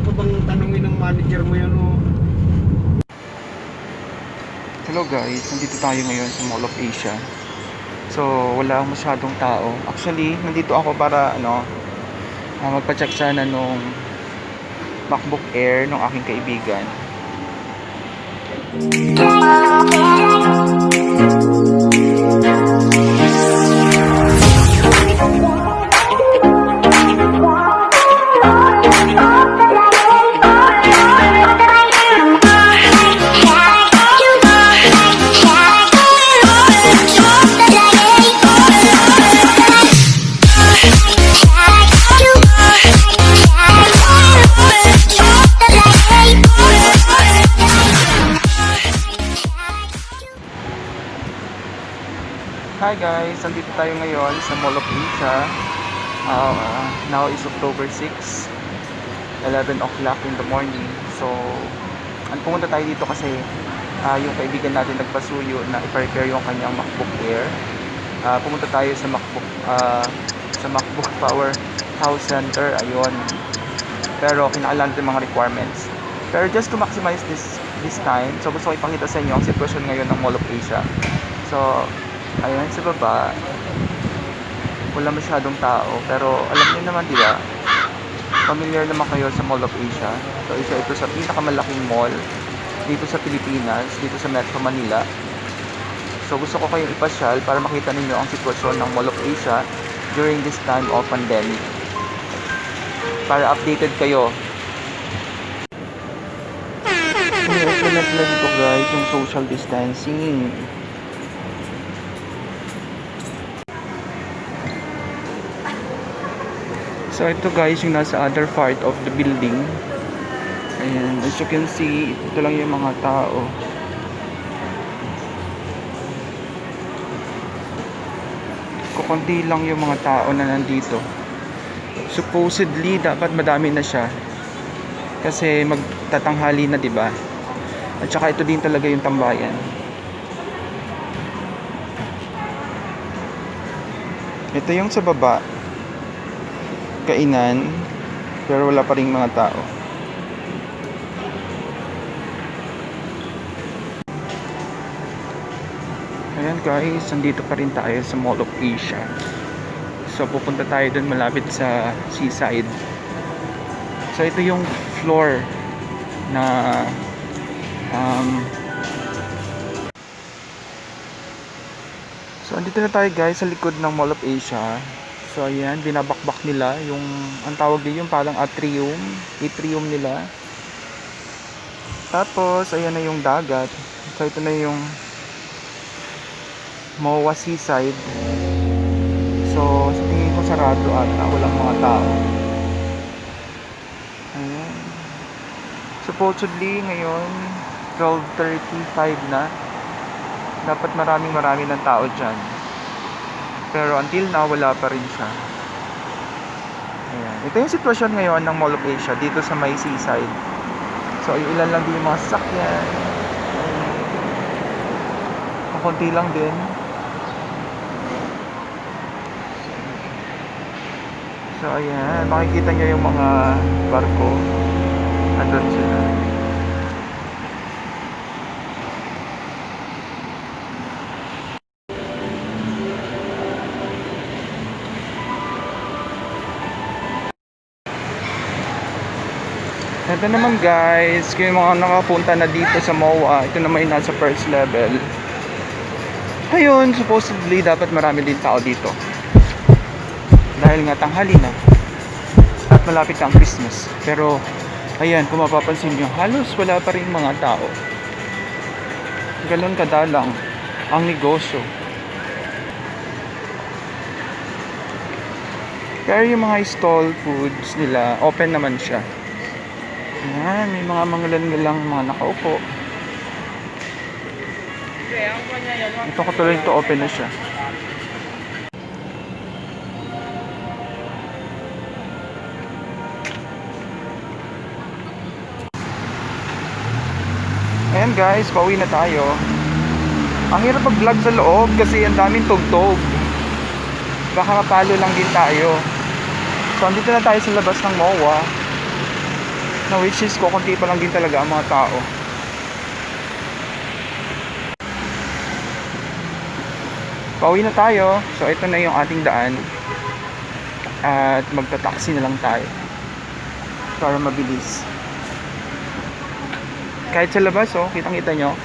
ko bang tanungin ng manager mo yan o? Hello guys, nandito tayo ngayon sa Mall of Asia. So, wala masyadong tao. Actually, nandito ako para magpa-check sana nung MacBook Air ng aking kaibigan. Hi guys, nandito tayo ngayon sa Mall of Asia. Now is October 6, 11 o'clock in the morning. So, pumunta tayo dito kasi yung kaibigan natin nagpasuyo na i-repair yung kanyang MacBook Air. Pumunta tayo sa MacBook Power House Center, ayun. Pero kinakailangan natin mga requirements. Pero just to maximize this time, so gusto ko ipakita sa inyo ang sitwasyon ngayon ng Mall of Asia. So, ayan sa baba, wala masyadong tao, pero alam niyo naman, di ba? Familiar naman kayo sa Mall of Asia. So isa ito sa pinakamalaking mall dito sa Pilipinas, dito sa Metro Manila. So gusto ko kayong ipasyal para makita ninyo ang sitwasyon ng Mall of Asia during this time of pandemic, para updated kayo. I-implement na dito guys yung social distancing. So ito guys yung nasa other part of the building. Ayan, as you can see, ito lang yung mga tao. Kukunti lang yung mga tao na nandito. Supposedly dapat madami na siya kasi magtatanghali na, 'di ba? At saka ito din talaga yung tambayan. Ito yung sa baba, kainan, pero wala pa ring mga tao. Ayan guys, nandito pa rin tayo sa Mall of Asia. So pupunta tayo dun malapit sa seaside. So ito yung floor na so andito na tayo guys sa likod ng Mall of Asia. So ayan, binabakbak nila yung, ang tawag din yung parang atrium nila. Tapos ayan na yung dagat. So ito na yung MOA Seaside. So sa tingin ko sarado ata, walang mga tao. Ayan. Supposedly ngayon 12:35 na. Dapat marami ng tao dyan. Pero until now, wala pa rin siya. Ayan. Ito yung sitwasyon ngayon ng Mall of Asia dito sa may seaside. So, ilan lang din yung mga sasakyan. Konti lang din. So, ayan. Makikita nyo yung mga barko. Andun sila. Ito naman guys, yung mga nakapunta na dito sa MOA, ito naman yung nasa first level. Ayun, supposedly dapat marami din tao dito. Dahil nga tanghali na at malapit na ang Christmas. Pero ayan, kung mapapansin nyo, halos wala pa rin mga tao. Ganun kadalang ang negosyo. Pero yung mga stall foods nila, open naman siya. Ayan, may mga mangilan-ngilang mga nakaupo. Ito katuloy ito, open na siya. Ayan guys, pauwi na tayo. Ang hirap mag-vlog sa loob kasi ang daming tugtog. Baka mapalo lang din tayo. So andito na tayo sa labas ng MOA. Na which is konti pa lang din talaga ang mga tao. Pauwi na tayo. So ito na yung ating daan. At magta-taxi na lang tayo para mabilis. Kahit sa labas, oh, kitang-kita nyo,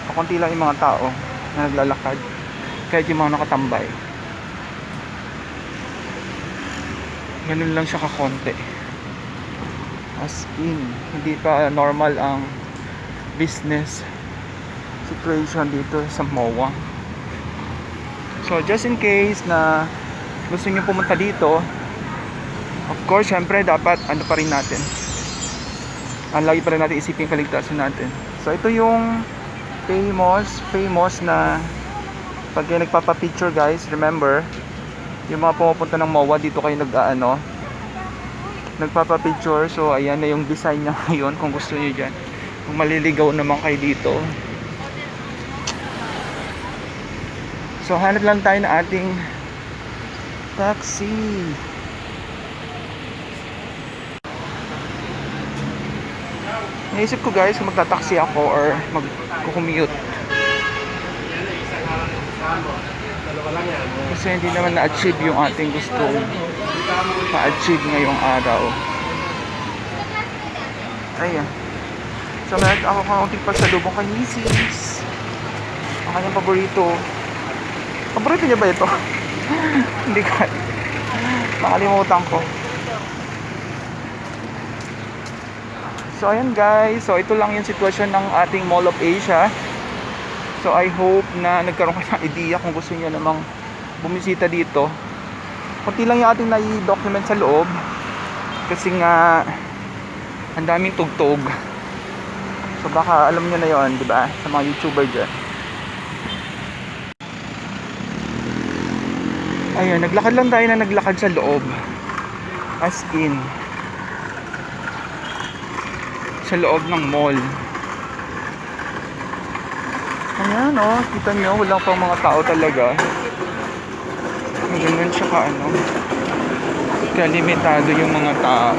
kakunti lang yung mga tao na naglalakad. Kahit yung mga nakatambay. Ganun lang siya kakonti. As in, hindi pa normal ang business situation dito sa MOA. So just in case na gusto nyo pumunta dito, of course, syempre dapat ano pa rin natin, ang lagi pa rin natin isipin yung kaligtasan natin. So ito yung famous na pag kayo nagpapapicture, guys, remember, yung mga pumupunta ng MOA dito kayo nagpapapicture. So ayan na yung design niya ngayon kung gusto niyo dyan, kung maliligaw naman kayo dito. So hanap lang tayo na ating taxi. Naisip ko, guys, kung magta-taxi ako or mag-commute, kasi hindi naman na-achieve yung ating gustong ma-achieve ngayong araw. Ayan. So meron ako kaunting pagsalubong kay Mrs. Ang kanyang paborito. Paborito niya ba ito? Hindi ko. Nakalimutan ko. So ayan, guys. So ito lang yung sitwasyon ng ating Mall of Asia. So I hope na nagkaroon kayo ng idea kung gusto niyo namang bumisita dito. Kunti lang yung ating nai-document sa loob. Kasi nga ang daming tugtog. So baka alam niyo na yon, di ba? Sa mga YouTuber dyan. Ayun, naglakad lang tayo na naglakad sa loob. As in, sa loob ng mall. Ayan, oh, kita nyo, wala pang mga tao talaga. Ganun siya ka, kalimitado yung mga tao.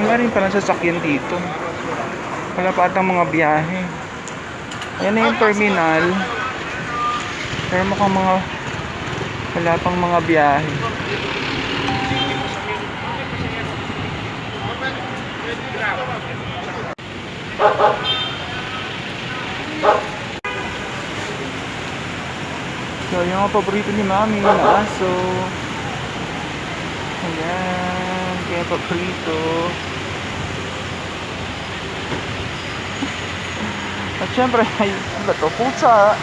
Wala rin palang sasakyan dito. Wala pa atang mga biyahe. Ayan na yung terminal. Pero mukhang wala pang mga biyahe. So yung mga paborito ni Mami na aso. Ayan, kaya paborito. At syempre, ano ba to? Pusa.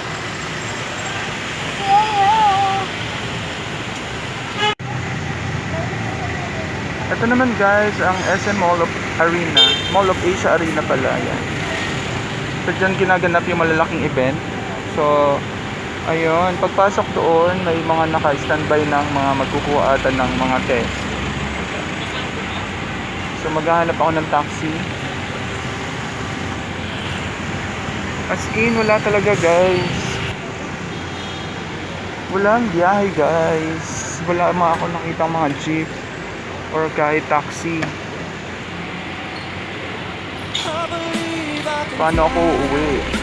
Ito naman, guys, ang SM Mall of Asia Arena pala. Yan. So dyan ginaganap yung malalaking event. So ayun, pagpasok doon may mga naka-standby ng mga magkukuha ata ng mga test. So maghahanap ako ng taxi. As in, wala talaga, guys. Walang biyahe, guys. Wala mga ako nakita mga jeep or kahit taxi. Paano ako uuwi?